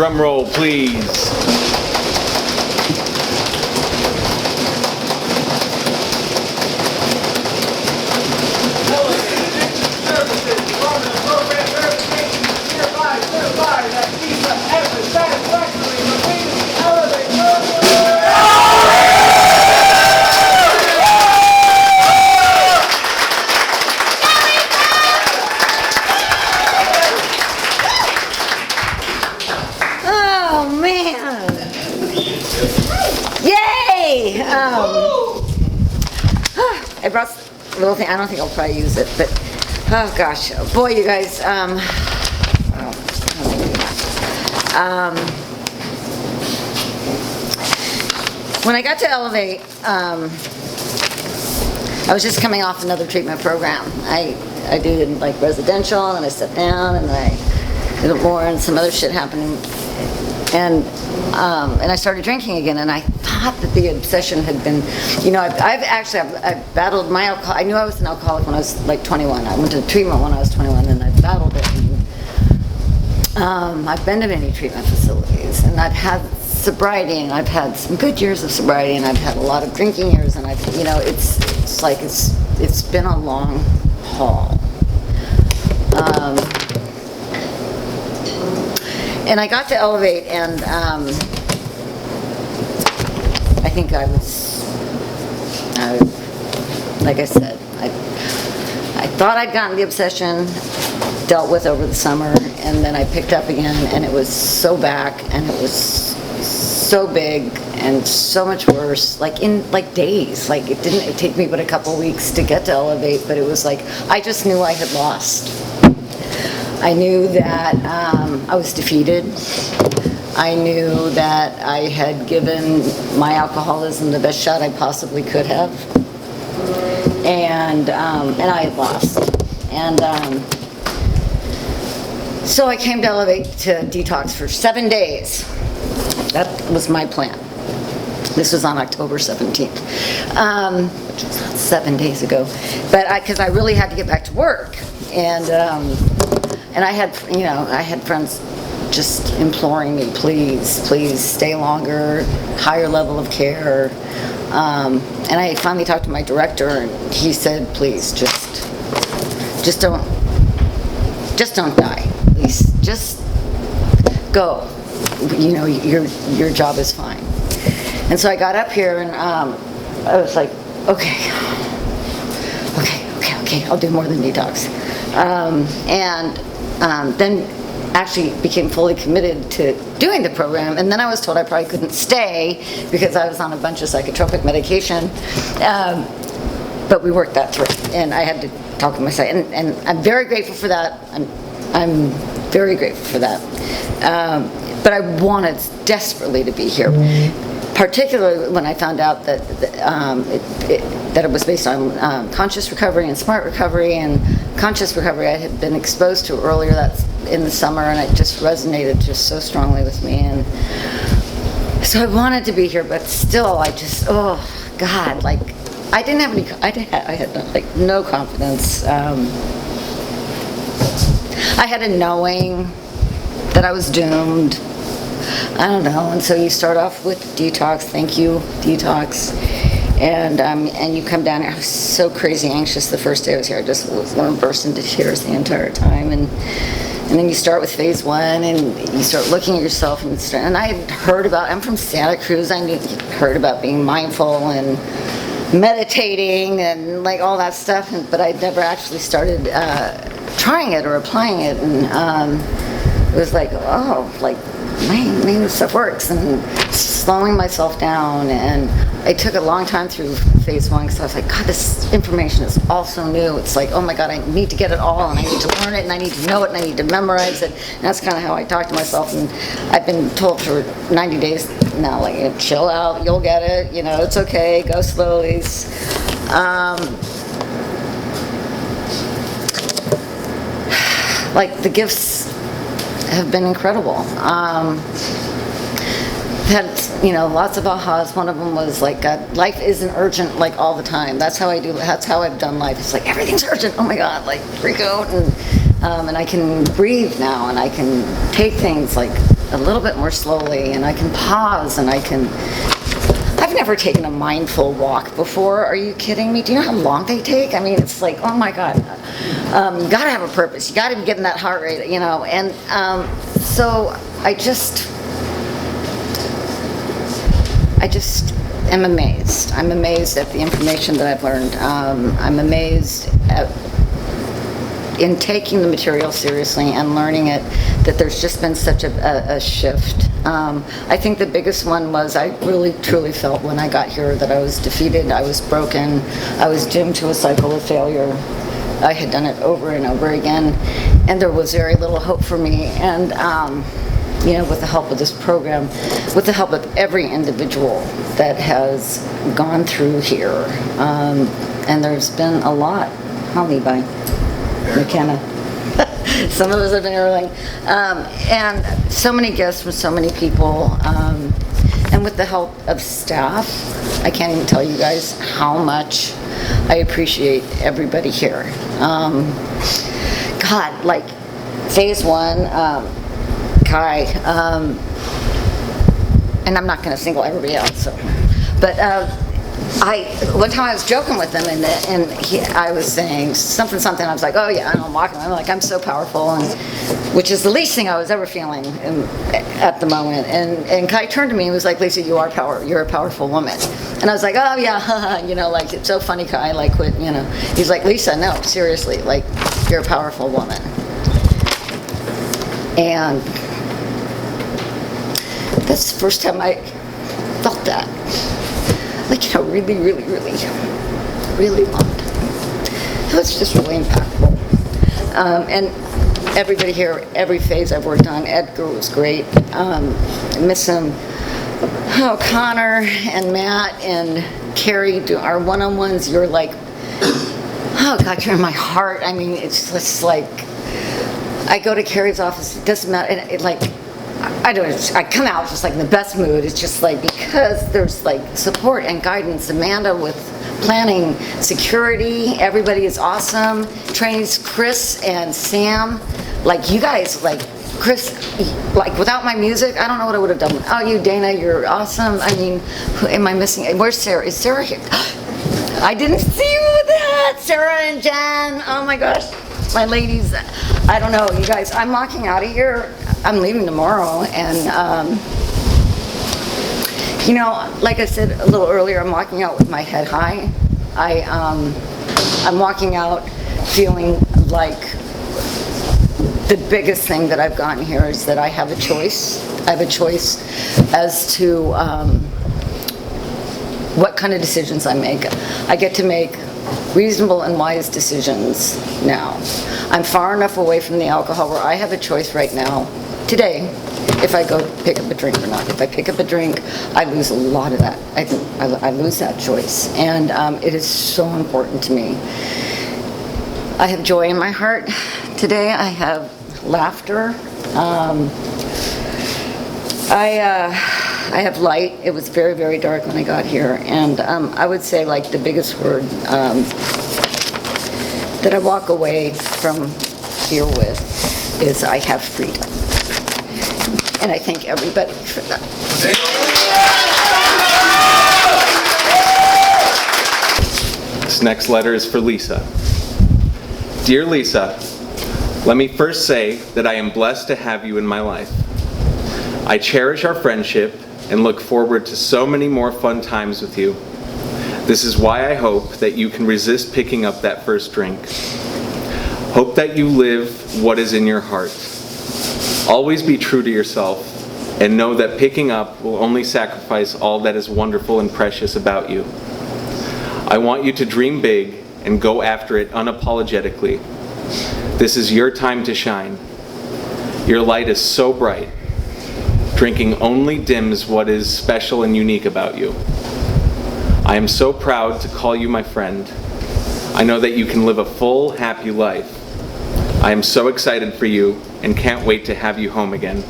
drum roll, please. I brought a little thing. I don't think I'll probably use it, but oh gosh, boy, you guys. When I got to Elevate, I was just coming off another treatment program. I did like residential, and I sat down, and I did more, and some other shit happened, and I started drinking again, and I thought that the obsession had been, I've battled my alcohol. I knew I was an alcoholic when I was like 21. I went to treatment when I was 21, and I battled it. And, I've been to many treatment facilities, and I've had sobriety, and I've had some good years of sobriety, and I've had a lot of drinking years, and it's been a long haul. And I got to Elevate, and I think I was, like I said, I thought I'd gotten the obsession dealt with over the summer, and then I picked up again, and it was so back, and it was so big and so much worse, like in like days. Like it didn't take me but a couple weeks to get to Elevate, but it was like I just knew I had lost. I knew that I was defeated. I knew that I had given my alcoholism the best shot I possibly could have, and I had lost. And so I came to Elevate to detox for 7 days. That was my plan. This was on October 17th, which was not 7 days ago, but because I really had to get back to work, and I had friends just imploring me, please stay longer, higher level of care, and I finally talked to my director, and he said, please, just don't die, please, just go. Your job is fine. And so I got up here, and I was like, okay, I'll do more than detox. Then actually became fully committed to doing the program, and then I was told I probably couldn't stay because I was on a bunch of psychotropic medication, but we worked that through, and I had to talk to myself, and I'm very grateful for that. I'm very grateful for that, but I wanted desperately to be here, particularly when I found out that it was based on conscious recovery and smart recovery. And conscious recovery I had been exposed to earlier that's in the summer, and it just resonated just so strongly with me. And so I wanted to be here, but still I just, oh God, like I didn't have any, I had like no confidence. I had a knowing that I was doomed. I don't know, and so you start off with detox. Thank you, detox, and you come down here. I was so crazy anxious the first day I was here. I just was going to burst into tears the entire time, and then you start with phase one, and you start looking at yourself, and I had heard about. I'm from Santa Cruz. I heard about being mindful and meditating and like all that stuff, but I'd never actually started trying it or applying it, and it was like, oh, like. Man, this stuff works, and slowing myself down. And it took a long time through phase one because I was like, God, this information is all so new. It's like, oh my God, I need to get it all, and I need to learn it, and I need to know it, and I need to memorize it. And that's kind of how I talk to myself. And I've been told for 90 days now, like, chill out, you'll get it, it's okay, go slowly. Like the gifts have been incredible. Had lots of ahas. One of them was like, life isn't urgent like all the time. That's how I've done life. It's like everything's urgent. Oh my God, like freak out, and I can breathe now, and I can take things like a little bit more slowly, and I can pause, and I've never taken a mindful walk before. Are you kidding me? Do you know how long they take? I mean, it's like, oh my God. You gotta have a purpose. You gotta be getting that heart rate, and so I just am amazed. I'm amazed at the information that I've learned. I'm amazed in taking the material seriously and learning it, that there's just been such a shift. I think the biggest one was I really truly felt when I got here that I was defeated, I was broken, I was doomed to a cycle of failure. I had done it over and over again, and there was very little hope for me. And with the help of this program, with the help of every individual that has gone through here, and there's been a lot. Huh, Levi? McKenna. Some of us have been early. And so many guests from so many people. And with the help of staff, I can't even tell you guys how much I appreciate everybody here. God, like phase one, Kai, and I'm not going to single everybody out, but one time I was joking with him, and I was saying something, I was like, oh yeah, I'm walking, I'm like, I'm so powerful, and which is the least thing I was ever feeling at the moment, and Kai turned to me and was like, Lisa, you're a powerful woman. And I was like, oh yeah, haha, like, it's so funny, Kai, like, what, he's like, Lisa, no, seriously, like, you're a powerful woman. And that's the first time I felt that. Like, really, really, really, really loved. It was just really impactful. And everybody here, every phase I've worked on, Edgar was great. Miss him. Oh, Connor and Matt and Carrie do our one-on-ones. You're like, oh God, you're in my heart. I mean, it's just like, I go to Carrie's office, it doesn't matter, and I come out just like in the best mood. It's just like, because there's like support and guidance. Amanda with planning, security, everybody is awesome. Trainees, Chris and Sam, like you guys, like Chris, like without my music, I don't know what I would have done. Oh, you, Dana, you're awesome. I mean, who am I missing? Where's Sarah? Is Sarah here? I didn't see you with that. Sarah and Jen, oh my gosh. My ladies, I don't know, you guys, I'm walking out of here. I'm leaving tomorrow, and like I said a little earlier, I'm walking out with my head high. I'm walking out feeling like the biggest thing that I've gotten here is that I have a choice. I have a choice as to what kind of decisions I make. I get to make reasonable and wise decisions now. I'm far enough away from the alcohol where I have a choice right now, today, if I go pick up a drink or not. If I pick up a drink, I lose a lot of that. I lose that choice, and it is so important to me. I have joy in my heart today. I have laughter. I have light. It was very, very dark when I got here, and I would say like the biggest word that I walk away from here with is I have freedom. And I thank everybody for that. This next letter is for Lisa. Dear Lisa, let me first say that I am blessed to have you in my life. I cherish our friendship and look forward to so many more fun times with you. This is why I hope that you can resist picking up that first drink. Hope that you live what is in your heart. Always be true to yourself and know that picking up will only sacrifice all that is wonderful and precious about you. I want you to dream big and go after it unapologetically. This is your time to shine. Your light is so bright. Drinking only dims what is special and unique about you. I am so proud to call you my friend. I know that you can live a full, happy life. I am so excited for you and can't wait to have you home again.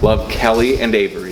Love, Kelly and Avery.